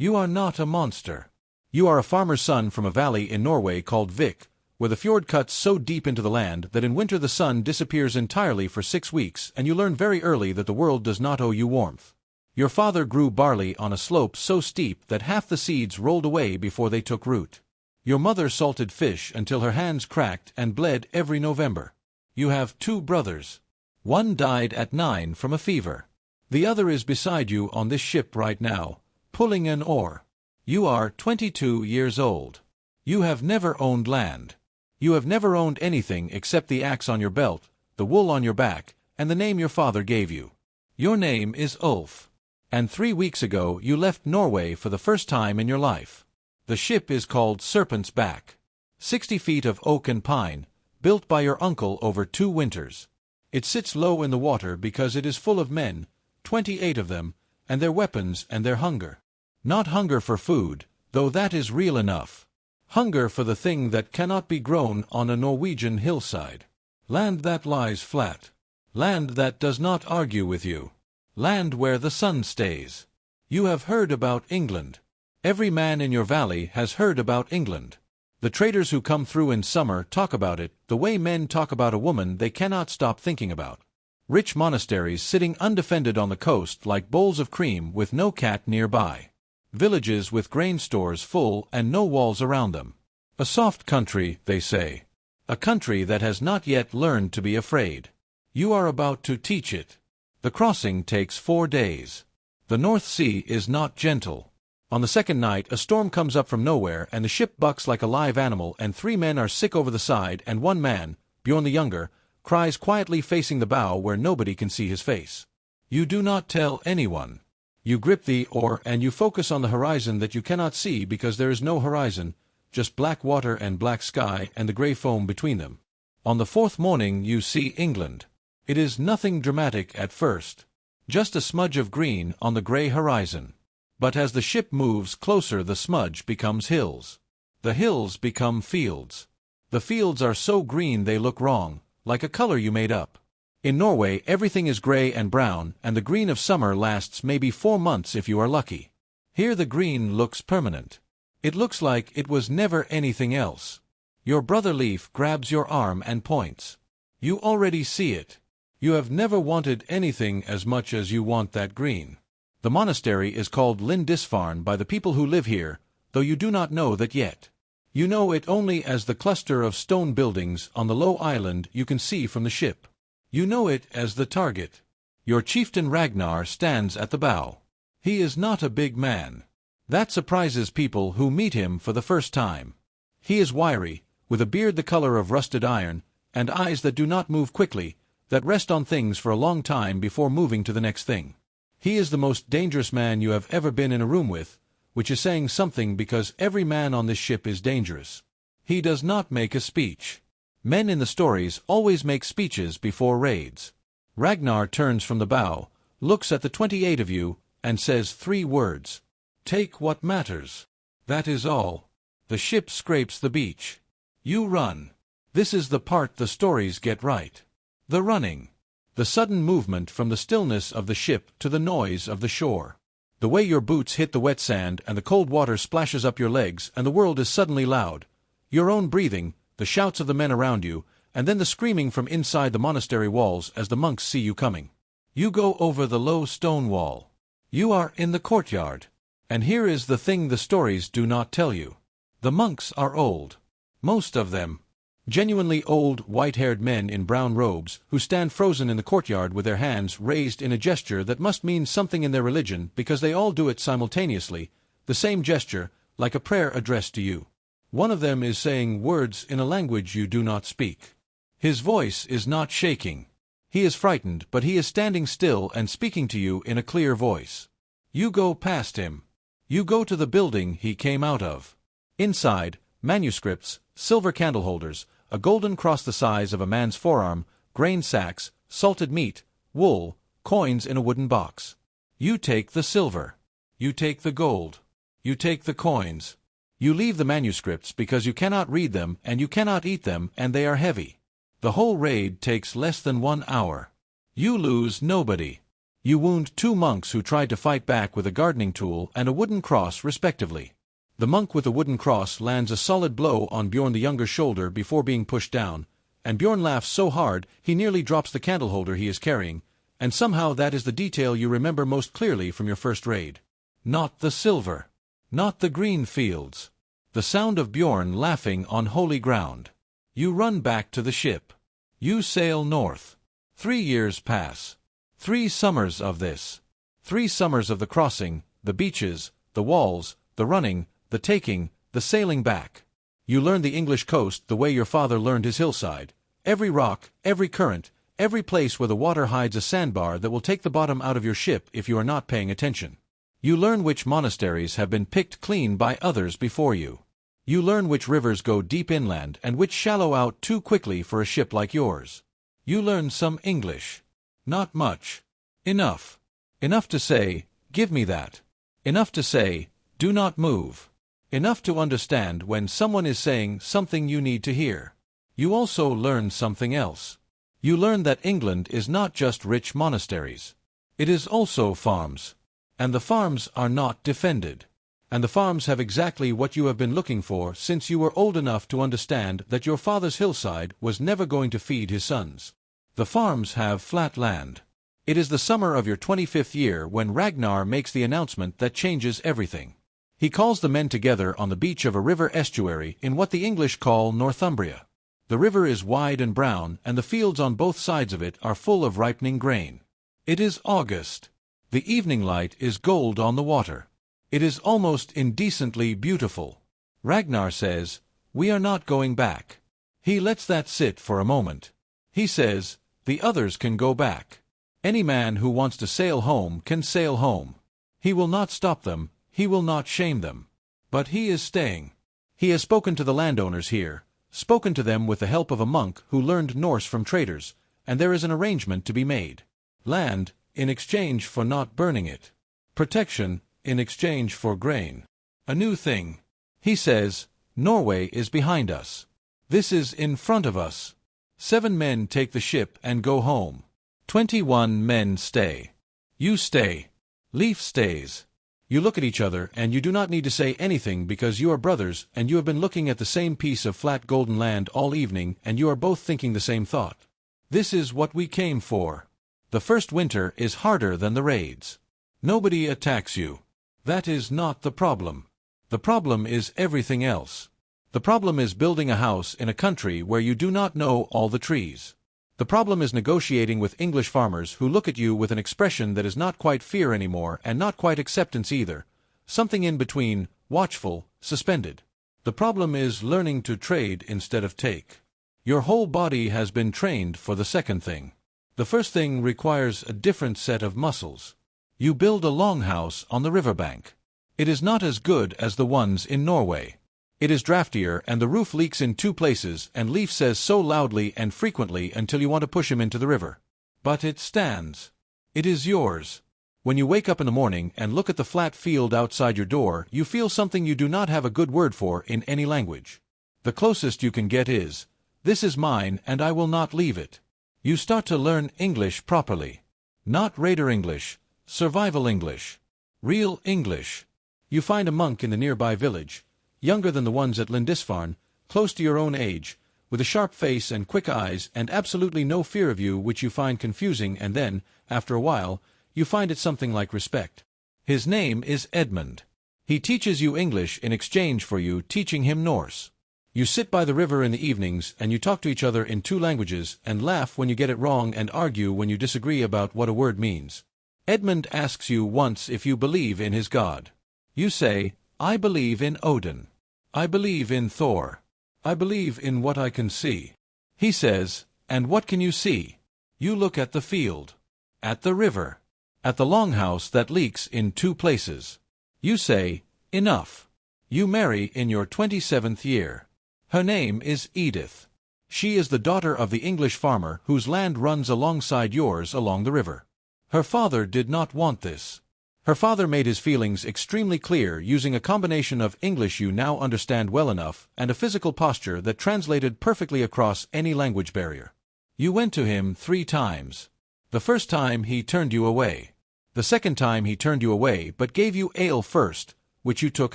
You are not a monster. You are a farmer's son from a valley in Norway called Vik, where the fjord cuts so deep into the land that in winter the sun disappears entirely for 6 weeks, and you learn very early that the world does not owe you warmth. Your father grew barley on a slope so steep that half the seeds rolled away before they took root. Your mother salted fish until her hands cracked and bled every November. You have 2 brothers. One died at 9 from a fever. The other is beside you on this ship right now, pulling an oar. You are 22 years old. You have never owned land. You have never owned anything except the axe on your belt, the wool on your back, and the name your father gave you. Your name is Ulf. And 3 weeks ago you left Norway for the first time in your life. The ship is called Serpent's Back. 60 feet of oak and pine, built by your uncle over 2 winters. It sits low in the water because it is full of men, 28 of them, and their weapons and their hunger. Not hunger for food, though that is real enough. Hunger for the thing that cannot be grown on a Norwegian hillside. Land that lies flat. Land that does not argue with you. Land where the sun stays. You have heard about England. Every man in your valley has heard about England. The traders who come through in summer talk about it the way men talk about a woman they cannot stop thinking about. Rich monasteries sitting undefended on the coast like bowls of cream with no cat nearby. Villages with grain stores full and no walls around them. A soft country, they say. A country that has not yet learned to be afraid. You are about to teach it. The crossing takes 4 days. The North Sea is not gentle. On the second night a storm comes up from nowhere and the ship bucks like a live animal and 3 men are sick over the side and one man, Bjorn the younger, cries quietly facing the bow where nobody can see his face. You do not tell anyone. You grip the oar and you focus on the horizon that you cannot see because there is no horizon, just black water and black sky and the gray foam between them. On the 4th morning you see England. It is nothing dramatic at first. Just a smudge of green on the gray horizon. But as the ship moves closer the smudge becomes hills. The hills become fields. The fields are so green they look wrong, like a color you made up. In Norway everything is gray and brown, and the green of summer lasts maybe 4 months if you are lucky. Here the green looks permanent. It looks like it was never anything else. Your brother Leif grabs your arm and points. You already see it. You have never wanted anything as much as you want that green. The monastery is called Lindisfarne by the people who live here, though you do not know that yet. You know it only as the cluster of stone buildings on the low island you can see from the ship. You know it as the target. Your chieftain Ragnar stands at the bow. He is not a big man. That surprises people who meet him for the first time. He is wiry, with a beard the color of rusted iron, and eyes that do not move quickly, that rest on things for a long time before moving to the next thing. He is the most dangerous man you have ever been in a room with, which is saying something because every man on this ship is dangerous. He does not make a speech. Men in the stories always make speeches before raids. Ragnar turns from the bow, looks at the 28 of you, and says 3 words. Take what matters. That is all. The ship scrapes the beach. You run. This is the part the stories get right. The running. The sudden movement from the stillness of the ship to the noise of the shore. The way your boots hit the wet sand and the cold water splashes up your legs and the world is suddenly loud. Your own breathing, the shouts of the men around you, and then the screaming from inside the monastery walls as the monks see you coming. You go over the low stone wall. You are in the courtyard. And here is the thing the stories do not tell you. The monks are old. Most of them. Genuinely old, white-haired men in brown robes, who stand frozen in the courtyard with their hands raised in a gesture that must mean something in their religion because they all do it simultaneously, the same gesture, like a prayer addressed to you. One of them is saying words in a language you do not speak. His voice is not shaking. He is frightened, but he is standing still and speaking to you in a clear voice. You go past him. You go to the building he came out of. Inside, manuscripts, silver candle holders, a golden cross the size of a man's forearm, grain sacks, salted meat, wool, coins in a wooden box. You take the silver. You take the gold. You take the coins. You leave the manuscripts because you cannot read them and you cannot eat them and they are heavy. The whole raid takes less than 1 hour. You lose nobody. You wound 2 monks who tried to fight back with a gardening tool and a wooden cross respectively. The monk with the wooden cross lands a solid blow on Bjorn the Younger's shoulder before being pushed down, and Bjorn laughs so hard he nearly drops the candle holder he is carrying, and somehow that is the detail you remember most clearly from your first raid. Not the silver. Not the green fields. The sound of Bjorn laughing on holy ground. You run back to the ship. You sail north. 3 years pass. 3 summers of this. 3 summers of the crossing, the beaches, the walls, the running, the taking, the sailing back. You learn the English coast the way your father learned his hillside. Every rock, every current, every place where the water hides a sandbar that will take the bottom out of your ship if you are not paying attention. You learn which monasteries have been picked clean by others before you. You learn which rivers go deep inland and which shallow out too quickly for a ship like yours. You learn some English. Not much. Enough. Enough to say, "Give me that." Enough to say, "Do not move." Enough to understand when someone is saying something you need to hear. You also learn something else. You learn that England is not just rich monasteries. It is also farms. And the farms are not defended. And the farms have exactly what you have been looking for since you were old enough to understand that your father's hillside was never going to feed his sons. The farms have flat land. It is the summer of your 25th year when Ragnar makes the announcement that changes everything. He calls the men together on the beach of a river estuary in what the English call Northumbria. The river is wide and brown, and the fields on both sides of it are full of ripening grain. It is August. The evening light is gold on the water. It is almost indecently beautiful. Ragnar says, "We are not going back." He lets that sit for a moment. He says, "The others can go back. Any man who wants to sail home can sail home. He will not stop them, he will not shame them. But he is staying." He has spoken to the landowners here, spoken to them with the help of a monk who learned Norse from traders, and there is an arrangement to be made. Land, in exchange for not burning it. Protection, in exchange for grain. A new thing. He says, "Norway is behind us. This is in front of us." 7 men take the ship and go home. 21 men stay. You stay. Leif stays. You look at each other and you do not need to say anything because you are brothers and you have been looking at the same piece of flat golden land all evening and you are both thinking the same thought. This is what we came for. The first winter is harder than the raids. Nobody attacks you. That is not the problem. The problem is everything else. The problem is building a house in a country where you do not know all the trees. The problem is negotiating with English farmers who look at you with an expression that is not quite fear anymore and not quite acceptance either, something in between, watchful, suspended. The problem is learning to trade instead of take. Your whole body has been trained for the second thing. The first thing requires a different set of muscles. You build a longhouse on the riverbank. It is not as good as the ones in Norway. It is draftier and the roof leaks in 2 places and Leif says so loudly and frequently until you want to push him into the river. But it stands. It is yours. When you wake up in the morning and look at the flat field outside your door, you feel something you do not have a good word for in any language. The closest you can get is, "This is mine and I will not leave it." You start to learn English properly. Not raider English, survival English. Real English. You find a monk in the nearby village, younger than the ones at Lindisfarne, close to your own age, with a sharp face and quick eyes and absolutely no fear of you, which you find confusing, and then, after a while, you find it something like respect. His name is Edmund. He teaches you English in exchange for you teaching him Norse. You sit by the river in the evenings and you talk to each other in 2 languages and laugh when you get it wrong and argue when you disagree about what a word means. Edmund asks you once if you believe in his god. You say, "I believe in Odin. I believe in Thor. I believe in what I can see." He says, "And what can you see?" You look at the field. At the river. At the longhouse that leaks in 2 places. You say, "Enough." You marry in your 27th year. Her name is Edith. She is the daughter of the English farmer whose land runs alongside yours along the river. Her father did not want this. Her father made his feelings extremely clear using a combination of English you now understand well enough and a physical posture that translated perfectly across any language barrier. You went to him 3 times. The first time he turned you away. The second time he turned you away but gave you ale first, which you took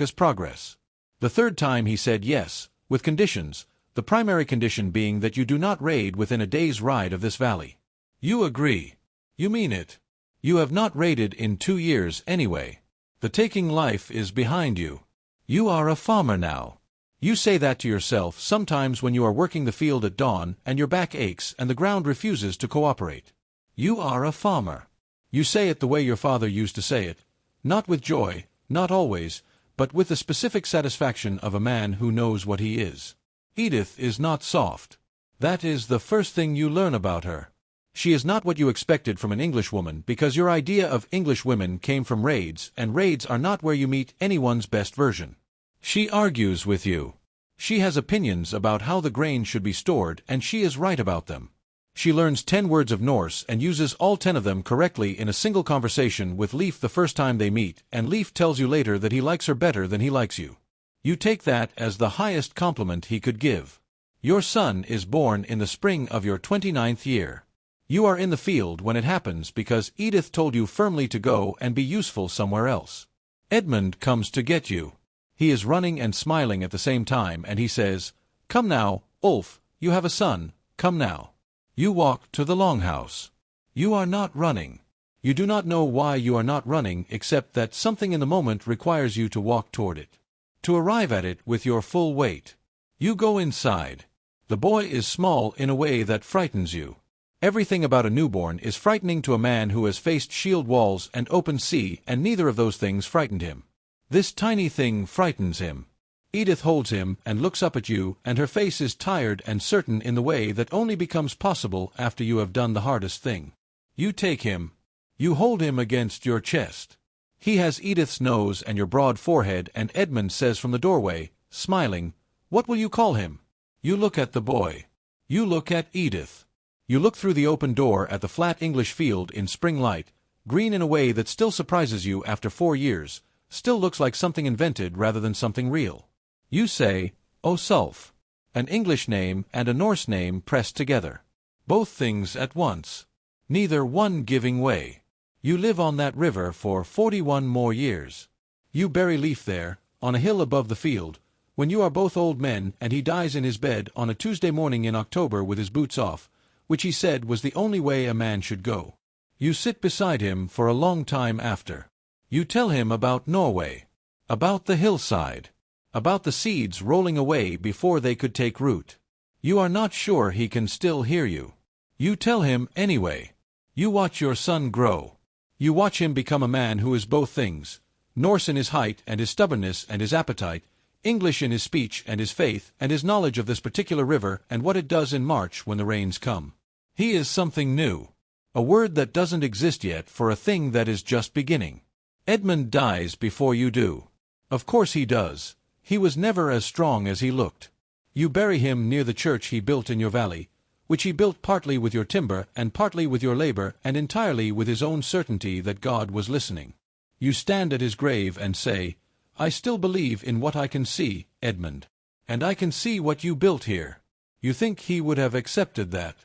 as progress. The third time he said yes, with conditions, the primary condition being that you do not raid within a day's ride of this valley. You agree. You mean it. You have not raided in 2 years anyway. The taking life is behind you. You are a farmer now. You say that to yourself sometimes when you are working the field at dawn and your back aches and the ground refuses to cooperate. You are a farmer. You say it the way your father used to say it, not with joy, not always, but with the specific satisfaction of a man who knows what he is. Edith is not soft. That is the first thing you learn about her. She is not what you expected from an Englishwoman because your idea of English women came from raids, and raids are not where you meet anyone's best version. She argues with you. She has opinions about how the grain should be stored, and she is right about them. She learns 10 words of Norse and uses all 10 of them correctly in a single conversation with Leif the first time they meet, and Leif tells you later that he likes her better than he likes you. You take that as the highest compliment he could give. Your son is born in the spring of your 29th year. You are in the field when it happens because Edith told you firmly to go and be useful somewhere else. Edmund comes to get you. He is running and smiling at the same time, and he says, "Come now, Ulf, you have a son, come now." You walk to the longhouse. You are not running. You do not know why you are not running except that something in the moment requires you to walk toward it. To arrive at it with your full weight. You go inside. The boy is small in a way that frightens you. Everything about a newborn is frightening to a man who has faced shield walls and open sea, and neither of those things frightened him. This tiny thing frightens him. Edith holds him and looks up at you, and her face is tired and certain in the way that only becomes possible after you have done the hardest thing. You take him. You hold him against your chest. He has Edith's nose and your broad forehead, and Edmund says from the doorway, smiling, "What will you call him?" You look at the boy. You look at Edith. You look through the open door at the flat English field in spring light, green in a way that still surprises you after 4 years, still looks like something invented rather than something real. You say, "Oh Sulf," an English name and a Norse name pressed together. Both things at once. Neither one giving way. You live on that river for 41 more years. You bury Leif there, on a hill above the field, when you are both old men, and he dies in his bed on a Tuesday morning in October with his boots off, which he said was the only way a man should go. You sit beside him for a long time after. You tell him about Norway, about the hillside, about the seeds rolling away before they could take root. You are not sure he can still hear you. You tell him anyway. You watch your son grow. You watch him become a man who is both things, Norse in his height and his stubbornness and his appetite, English in his speech and his faith and his knowledge of this particular river and what it does in March when the rains come. He is something new. A word that doesn't exist yet for a thing that is just beginning. Edmund dies before you do. Of course he does. He was never as strong as he looked. You bury him near the church he built in your valley, which he built partly with your timber and partly with your labor and entirely with his own certainty that God was listening. You stand at his grave and say, "I still believe in what I can see, Edmund. And I can see what you built here." You think he would have accepted that.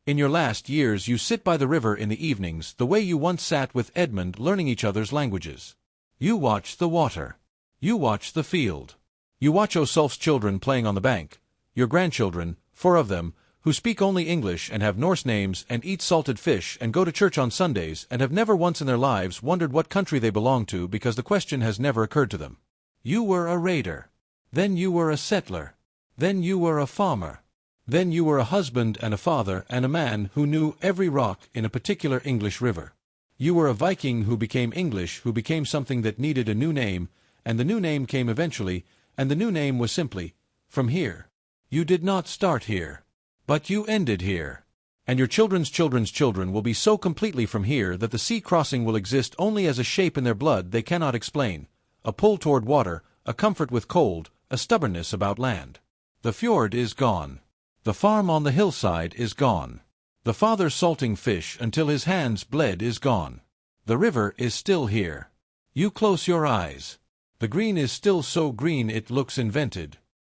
In your last years you sit by the river in the evenings the way you once sat with Edmund learning each other's languages. You watch the water. You watch the field. You watch Osulf's children playing on the bank, your grandchildren, 4 of them, who speak only English and have Norse names and eat salted fish and go to church on Sundays and have never once in their lives wondered what country they belong to because the question has never occurred to them. You were a raider. Then you were a settler. Then you were a farmer. Then you were a husband and a father and a man who knew every rock in a particular English river. You were a Viking who became English, who became something that needed a new name, and the new name came eventually, and the new name was simply, from here. You did not start here. But you ended here. And your children's children's children will be so completely from here that the sea crossing will exist only as a shape in their blood they cannot explain, a pull toward water, a comfort with cold, a stubbornness about land. The fjord is gone. The farm on the hillside is gone. The father salting fish until his hands bled is gone. The river is still here. You close your eyes. The green is still so green it looks invented.